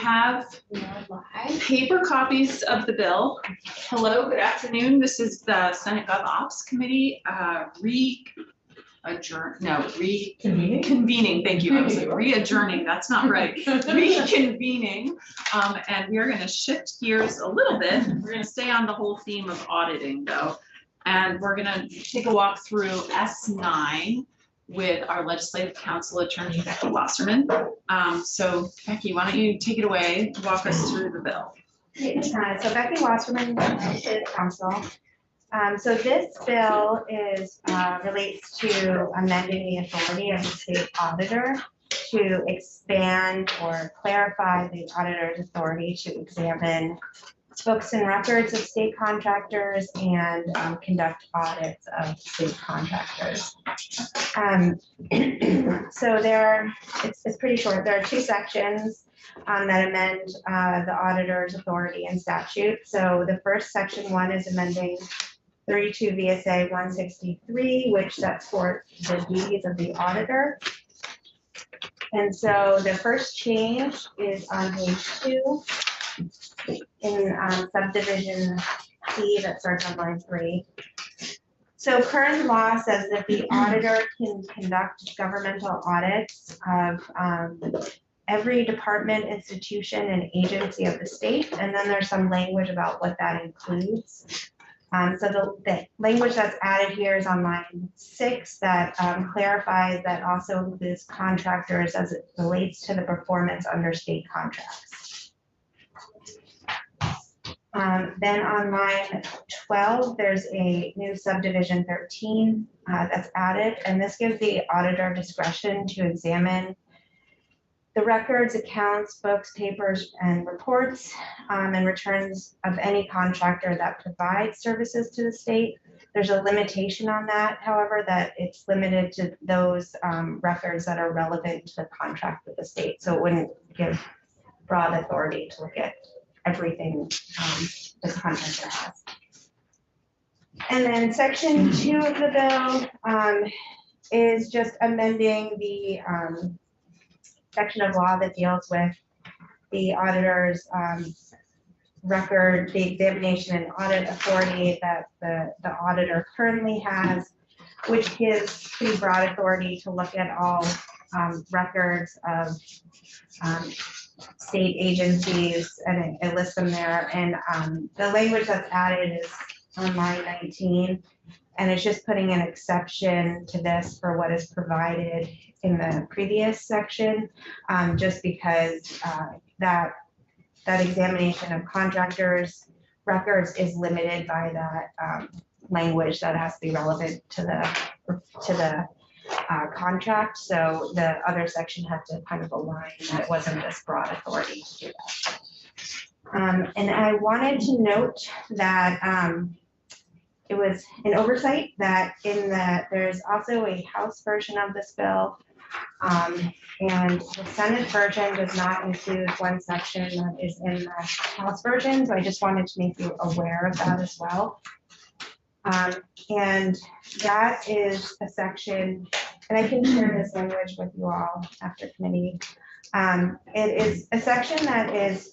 have paper copies of the bill. Hello, good afternoon. This is the Senate Gov Ops Committee reconvening. Thank you. I was like re-adjourning. That's not right. Reconvening. And we're going to shift gears a little bit. We're going to stay on the whole theme of auditing though. And we're going to take a walk through S9 with our Legislative Council Attorney, Becky Wasserman. So Becky, why don't you take it away, walk us through the bill. So Becky Wasserman, Legislative Council. So this bill relates to amending the authority of the state auditor to expand or clarify the auditor's authority to examine books and records of state contractors and conduct audits of state contractors. So it's pretty short. There are two sections that amend the auditor's authority and statute. So the first section 1 is amending 32 VSA 163, which sets forth the duties of the auditor. And so the first change is on page 2 in subdivision C that starts on line 3. So current law says that the auditor can conduct governmental audits of every department, institution, and agency of the state. And then there's some language about what that includes. So the language that's added here is on line 6 that clarifies that also includes contractors as it relates to the performance under state contracts. Then on line 12, there's a new subdivision 13 that's added, and this gives the auditor discretion to examine the records, accounts, books, papers, and reports and returns of any contractor that provides services to the state. There's a limitation on that, however, that it's limited to those records that are relevant to the contract with the state. So it wouldn't give broad authority to look at everything the contractor has. And then section 2 of the bill is just amending the section of law that deals with the auditor's record, the examination and audit authority that the auditor currently has, which gives pretty broad authority to look at all records of state agencies, and it lists them there. And the language that's added is on line 19, and it's just putting an exception to this for what is provided in the previous section, just because that examination of contractors' records is limited by that language that has to be relevant to the contract. So the other section had to kind of align that it wasn't this broad authority to do that. And I wanted to note that it was an oversight that there's also a House version of this bill, and the Senate version does not include one section that is in the House version. So I just wanted to make you aware of that as well. And that is a section, and I can share this language with you all after committee. It is a section that is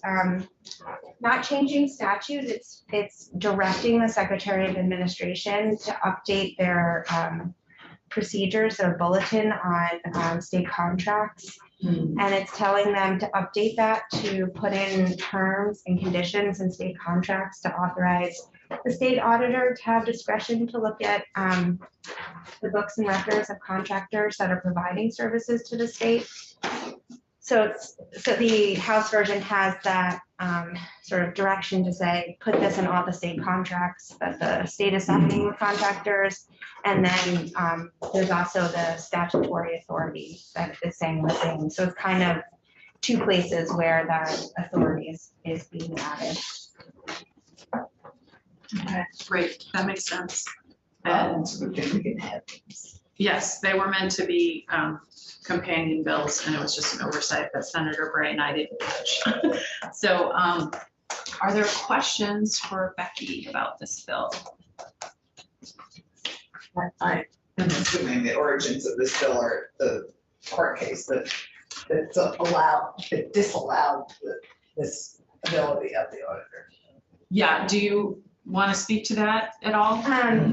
not changing statute. It's directing the Secretary of Administration to update their procedures, their bulletin on state contracts. And it's telling them to update that to put in terms and conditions in state contracts to authorize the state auditor to have discretion to look at the books and records of contractors that are providing services to the state. So the House version has that sort of direction to say, put this in all the state contracts that the state is signing with contractors. And then there's also the statutory authority that is saying the same. So it's kind of two places where that authority is being added. Okay, great. That makes sense. And yes, they were meant to be companion bills, and it was just an oversight that Senator Bray and I didn't catch. So are there questions for Becky about this bill? I'm assuming the origins of this bill are the court case that disallowed this ability of the auditor. Yeah, do you want to speak to that at all?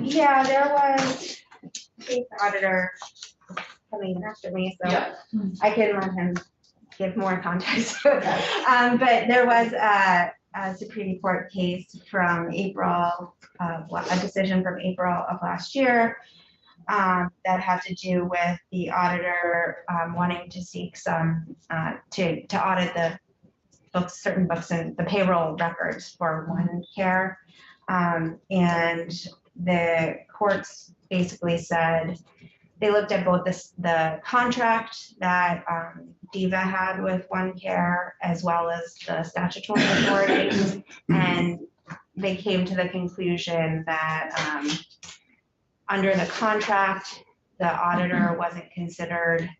Yeah, there was the auditor coming after me, so Yeah. I can let him give more context. But there was a Supreme Court case from April, a decision from April of last year that had to do with the auditor wanting to seek some, to audit the books, certain books and the payroll records for OneCare. And the courts basically said, they looked at both the contract that DIVA had with OneCare as well as the statutory authority. And they came to the conclusion that under the contract, the auditor wasn't considered,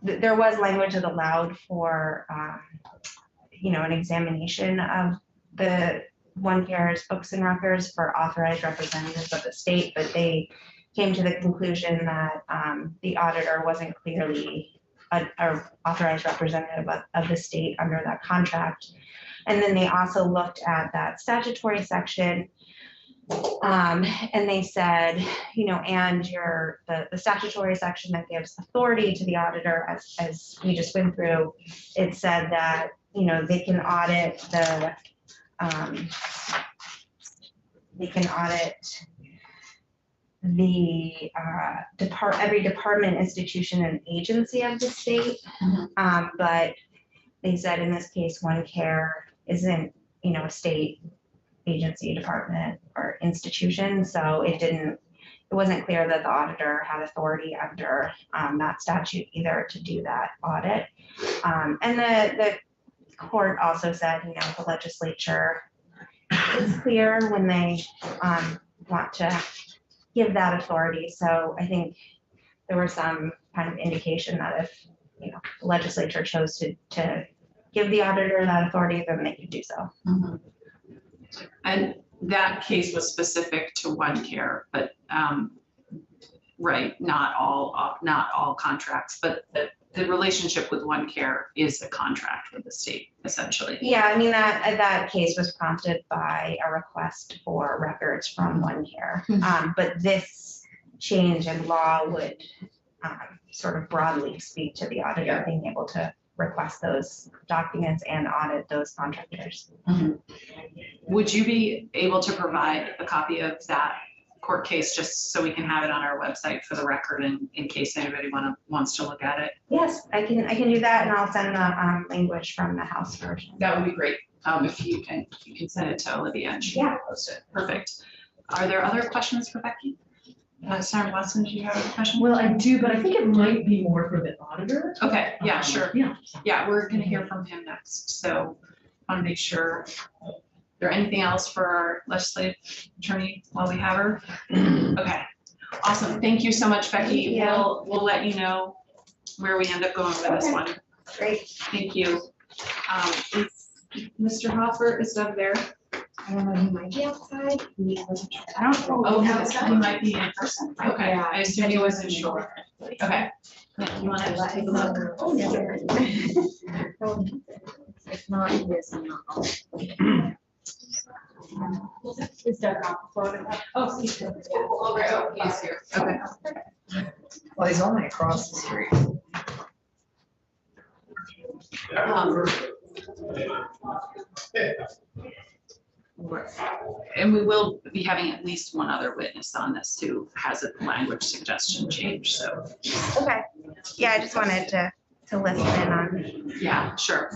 there was language that allowed for an examination of the OneCare's books and records for authorized representatives of the state, but they came to the conclusion that the auditor wasn't clearly an authorized representative of the state under that contract. And then they also looked at that statutory section, and they said, and the statutory section that gives authority to the auditor, as we just went through, it said that they can audit every department, institution, and agency of the state. But they said in this case, OneCare isn't, a state agency, department, or institution. So it wasn't clear that the auditor had authority under that statute either to do that audit. And the court also said, the legislature is clear when they want to give that authority. So I think there was some kind of indication that if the legislature chose to give the auditor that authority, then they could do so. And that case was specific to OneCare, but right, not all contracts, but the relationship with OneCare is a contract with the state, essentially. Yeah, I mean, that case was prompted by a request for records from OneCare. But this change in law would sort of broadly speak to the auditor being able to request those documents and audit those contractors. Would you be able to provide a copy of that court case just so we can have it on our website for the record and in case anybody wants to look at it? Yes, I can do that, and I'll send the language from the House version. That would be great. If you can send it to Olivia and she can post it. Perfect. Are there other questions for Becky? Senator Watson, do you have a question? Well, I do, but I think it might be more for the auditor. Okay, yeah, sure. Yeah. Yeah, we're gonna hear from him next, so I want to make sure. Is there anything else for our legislative attorney while we have her? Okay, awesome. Thank you so much, Becky. Thank you. We'll let you know where we end up going with this one. Great. Thank you. Mr. Hopper is up there. I don't know, he might be outside. I don't know. Oh, he might be in person. Okay, Yeah. I assume he wasn't sure. Okay. Yeah, you want to take a look? Oh, yeah. If not, yes, I'm not. Is Doug off? Oh, he's here. Oh, he's here. Okay. Well, he's only across the street. And we will be having at least one other witness on this who has a language suggestion change, so. Okay. Yeah, I just wanted to listen in on. Yeah, sure.